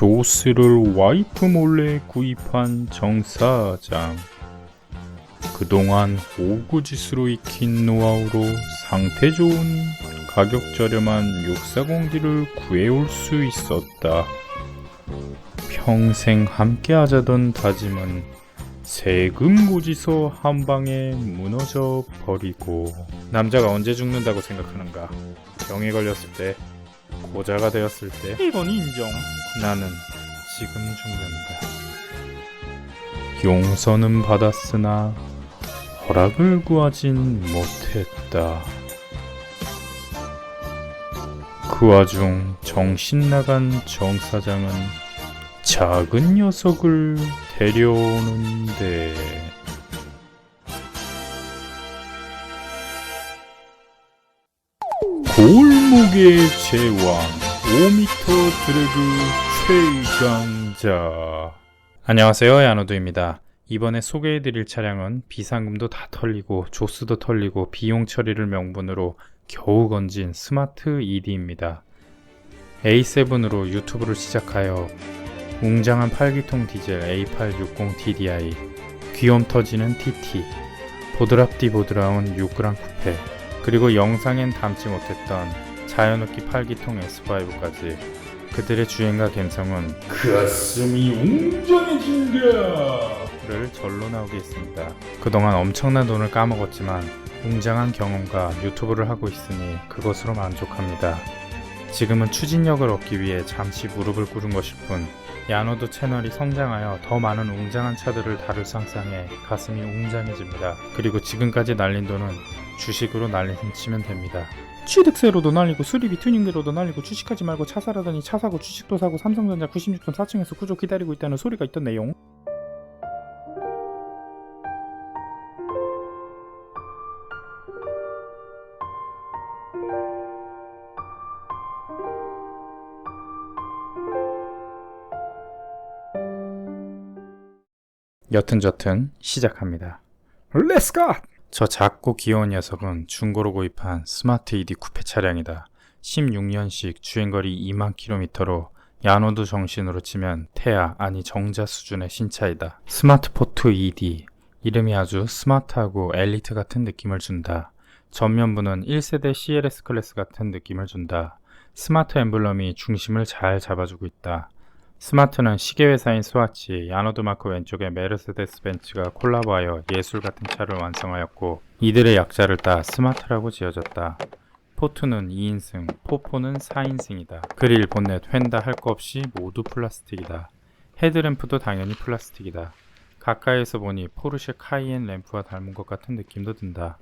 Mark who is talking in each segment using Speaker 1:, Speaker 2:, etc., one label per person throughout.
Speaker 1: 조스를 와이프 몰래 구입한 정 사장. 그동안 오구짓으로 익힌 노하우로 상태 좋은 가격 저렴한 640D를 구해올 수 있었다. 평생 함께하자던 다짐은 세금 고지서 한 방에 무너져 버리고. 남자가 언제 죽는다고 생각하는가? 병에 걸렸을 때, 고자가 되었을 때. 이건 인정. 나는 지금 죽는다. 용서는 받았으나 허락을 구하진 못했다. 그 와중 정신나간 정 사장은 작은 녀석을 데려오는데, 골목의 제왕 5m 드래그 최강자. 안녕하세요, 야노드입니다. 이번에 소개해드릴 차량은 비상금도 다 털리고 조스도 털리고 비용 처리를 명분으로 겨우 건진 스마트 ED입니다. A7으로 유튜브를 시작하여 웅장한 8기통 디젤 A860 TDI, 귀염 터지는 TT, 보드랍디 보드라운 6g 쿠페, 그리고 영상엔 담지 못했던 자연흡기 8기통 S5까지 그들의 주행과 감성은 가슴이 웅장해진다를 절로 나오게 했습니다. 그동안 엄청난 돈을 까먹었지만 웅장한 경험과 유튜브를 하고 있으니 그것으로 만족합니다. 지금은 추진력을 얻기 위해 잠시 무릎을 꿇은 것일 뿐, 야노드 채널이 성장하여 더 많은 웅장한 차들을 다룰 상상에 가슴이 웅장해집니다. 그리고 지금까지 날린 돈은 주식으로 날리치면 됩니다. 취득세로도 날리고 수리비 튜닝비로도 날리고 주식하지 말고 차 사라더니 차 사고 주식도 사고 삼성전자 96톤 4층에서 구조 기다리고 있다는 소리가 있던 내용. 여튼저튼 시작합니다. 렛츠고! 저 작고 귀여운 녀석은 중고로 구입한 스마트 ED 쿠페 차량이다. 16년식 주행거리 2만 km로 야노드 정신으로 치면 태아 아니 정자 수준의 신차이다. 스마트포트 ED, 이름이 아주 스마트하고 엘리트 같은 느낌을 준다. 전면부는 1세대 CLS 클래스 같은 느낌을 준다. 스마트 엠블럼이 중심을 잘 잡아주고 있다. 스마트는 시계회사인 스와치, 야노드 마크 왼쪽에 메르세데스 벤츠가 콜라보하여 예술 같은 차를 완성하였고, 이들의 약자를 따 스마트라고 지어졌다. 포트는 2인승, 포포는 4인승이다. 그릴, 본넷, 휀다 할 거 없이 모두 플라스틱이다. 헤드램프도 당연히 플라스틱이다. 가까이에서 보니 포르쉐 카이엔 램프와 닮은 것 같은 느낌도 든다.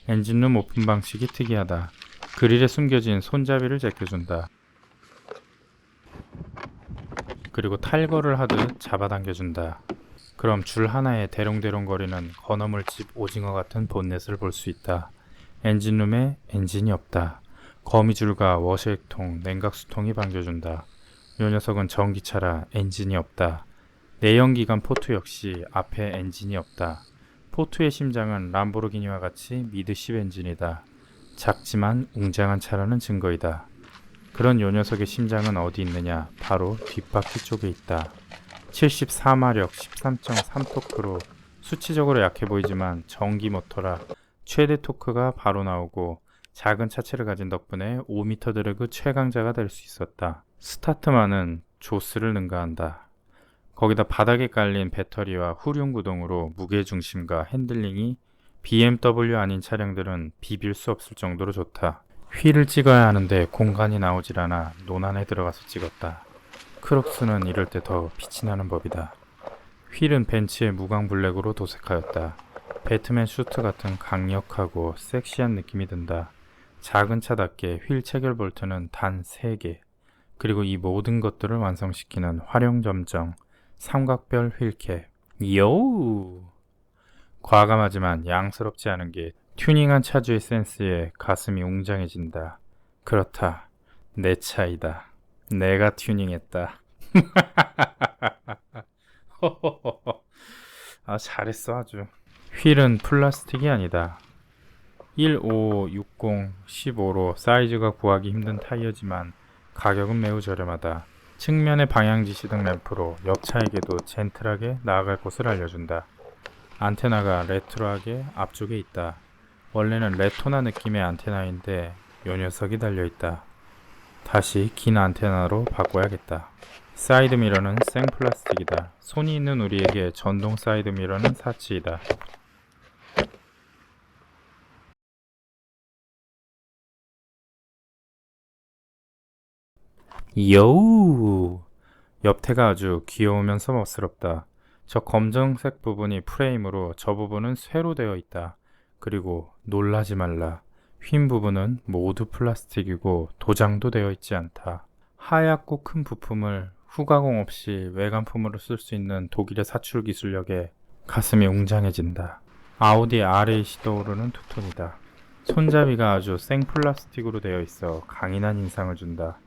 Speaker 1: 엔진룸 오픈 방식이 특이하다. 그릴에 숨겨진 손잡이를 제껴준다. 그리고 탈거를 하듯 잡아당겨준다. 그럼 줄 하나에 대롱대롱거리는 건어물집 오징어 같은 본넷을 볼 수 있다. 엔진룸에 엔진이 없다. 거미줄과 워셔액통, 냉각수통이 반겨준다. 요 녀석은 전기차라 엔진이 없다. 내연기관 포트 역시 앞에 엔진이 없다. 포트의 심장은 람보르기니와 같이 미드10 엔진이다. 작지만 웅장한 차라는 증거이다. 그런 요 녀석의 심장은 어디 있느냐? 바로 뒷바퀴 쪽에 있다. 74마력 13.3 토크로 수치적으로 약해 보이지만 전기 모터라 최대 토크가 바로 나오고 작은 차체를 가진 덕분에 5m 드래그 최강자가 될 수 있었다. 스타트만은 조스를 능가한다. 거기다 바닥에 깔린 배터리와 후륜 구동으로 무게중심과 핸들링이 BMW 아닌 차량들은 비빌 수 없을 정도로 좋다. 휠을 찍어야 하는데 공간이 나오질 않아 논안에 들어가서 찍었다. 크록스는 이럴 때 더 빛이 나는 법이다. 휠은 벤츠의 무광 블랙으로 도색하였다. 배트맨 슈트 같은 강력하고 섹시한 느낌이 든다. 작은 차답게 휠 체결 볼트는 단 3개. 그리고 이 모든 것들을 완성시키는 활용점정, 삼각별 휠캡. 요우! 과감하지만 양스럽지 않은 게 튜닝한 차주의 센스에 가슴이 웅장해진다. 그렇다. 내 차이다. 내가 튜닝했다. 아, 잘했어 아주. 휠은 플라스틱이 아니다. 1560 15로 사이즈가 구하기 힘든 타이어지만 가격은 매우 저렴하다. 측면의 방향지시등 램프로 옆차에게도 젠틀하게 나아갈 곳을 알려준다. 안테나가 레트로하게 앞쪽에 있다. 원래는 레토나 느낌의 안테나인데 요 녀석이 달려있다. 다시 긴 안테나로 바꿔야겠다. 사이드 미러는 생플라스틱이다. 손이 있는 우리에게 전동 사이드 미러는 사치이다. 여우! 옆태가 아주 귀여우면서 멋스럽다. 저 검정색 부분이 프레임으로 저 부분은 쇠로 되어 있다. 그리고 놀라지 말라. 휜 부분은 모두 플라스틱이고 도장도 되어 있지 않다. 하얗고 큰 부품을 후가공 없이 외관품으로 쓸 수 있는 독일의 사출 기술력에 가슴이 웅장해진다. 아우디 R8이 떠오르는 투톤이다. 손잡이가 아주 생플라스틱으로 되어 있어 강인한 인상을 준다.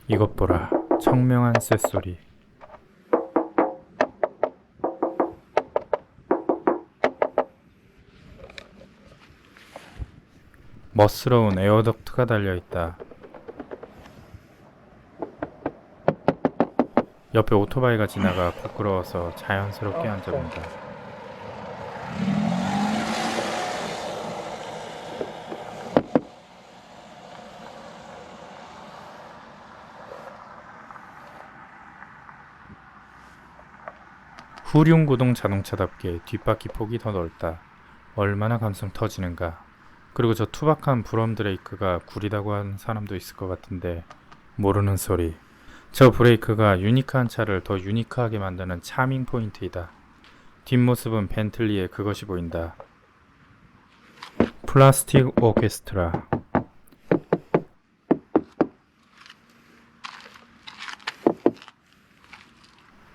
Speaker 1: 이것 보라. 청명한 쇳소리. 멋스러운 에어덕트가 달려있다. 옆에 오토바이가 지나가 부끄러워서 자연스럽게 앉아본다. 후륜구동 자동차답게 뒷바퀴 폭이 더 넓다. 얼마나 감성 터지는가. 그리고 저 투박한 브럼 브레이크가 구리다고 하는 사람도 있을 것 같은데 모르는 소리. 저 브레이크가 유니크한 차를 더 유니크하게 만드는 차밍 포인트이다. 뒷모습은 벤틀리의 그것이 보인다. 플라스틱 오케스트라.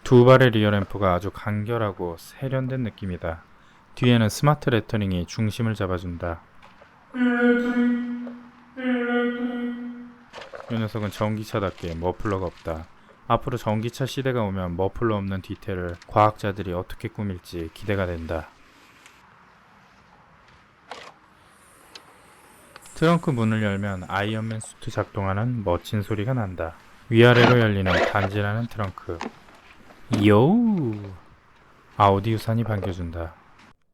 Speaker 1: 두 발의 리어램프가 아주 간결하고 세련된 느낌이다. 뒤에는 스마트 레터닝이 중심을 잡아준다. 이 녀석은 전기차답게 머플러가 없다. 앞으로 전기차 시대가 오면 머플러 없는 디테일을 과학자들이 어떻게 꾸밀지 기대가 된다. 트렁크 문을 열면 아이언맨 수트 작동하는 멋진 소리가 난다. 위아래로 열리는 간지나는 트렁크. 요우! 아우디 유산이 반겨준다.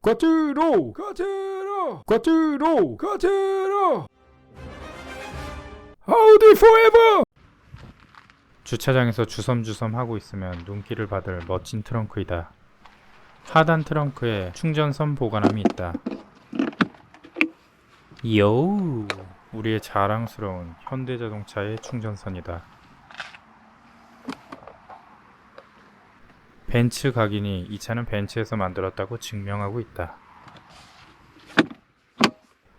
Speaker 1: 꽈트로! 꽈트로! 꽈트로! 꽈트로! 아우디 포에버! 주차장에서 주섬주섬 하고 있으면 눈길을 받을 멋진 트렁크이다. 하단 트렁크에 충전선 보관함이 있다. 요우! 우리의 자랑스러운 현대자동차의 충전선이다. 벤츠 각인이 이 차는 벤츠에서 만들었다고 증명하고 있다.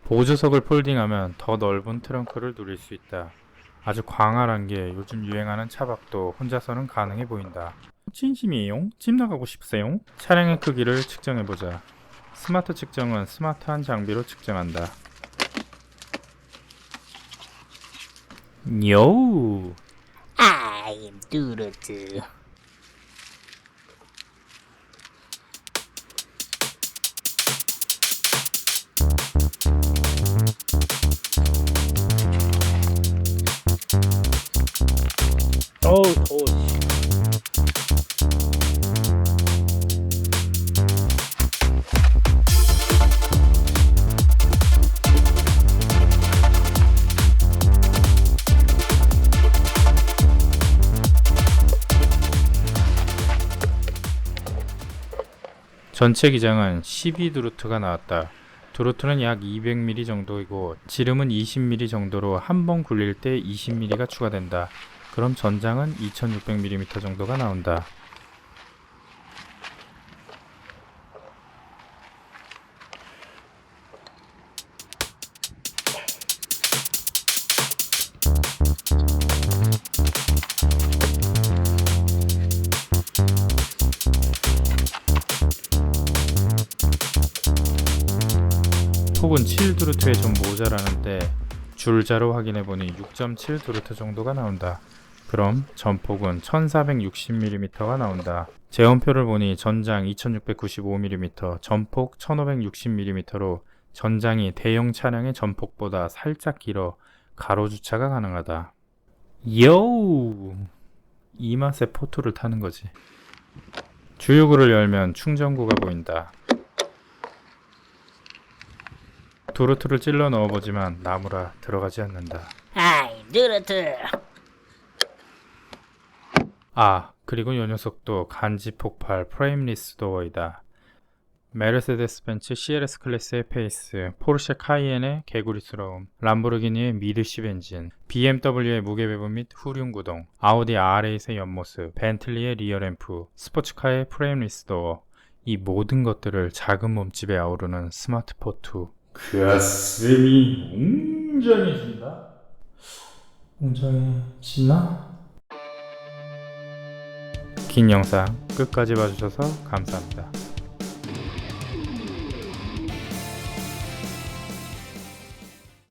Speaker 1: 보조석을 폴딩하면 더 넓은 트렁크를 누릴 수 있다. 아주 광활한 게 요즘 유행하는 차박도 혼자서는 가능해 보인다. 진심이에요? 집 나가고 싶으세요? 차량의 크기를 측정해보자. 스마트 측정은 스마트한 장비로 측정한다. 요우!
Speaker 2: I'm 뚜루뚜. 어우 더워.
Speaker 1: 전체 기장은 12드루트가 나왔다. 드루트는 약 200mm 정도이고 지름은 20mm 정도로 한 번 굴릴 때 20mm가 추가된다. 그럼 전장은 2600mm 정도가 나온다. 폭은 7드루트에 좀 모자라는데 줄자로 확인해보니 6.7드루트 정도가 나온다. 그럼 전폭은 1460mm가 나온다. 제원표를 보니 전장 2695mm, 전폭 1560mm로 전장이 대형 차량의 전폭보다 살짝 길어 가로주차가 가능하다. 요우! 이 맛에 포토를 타는 거지. 주유구를 열면 충전구가 보인다. 도르트를 찔러 넣어보지만 나무라 들어가지 않는다.
Speaker 2: 아이, 누르트.
Speaker 1: 아, 그리고 이 녀석도 간지 폭발 프레임리스 도어이다. 메르세데스 벤츠 CLS 클래스의 페이스, 포르쉐 카이엔의 개구리스러움, 람보르기니의 미드십 엔진, BMW의 무게배분 및 후륜 구동, 아우디 R8의 옆모습, 벤틀리의 리어램프, 스포츠카의 프레임리스 도어, 이 모든 것들을 작은 몸집에 아우르는 스마트4 가슴이 웅장해진다? 웅장해지나? 긴 영상 끝까지 봐주셔서 감사합니다.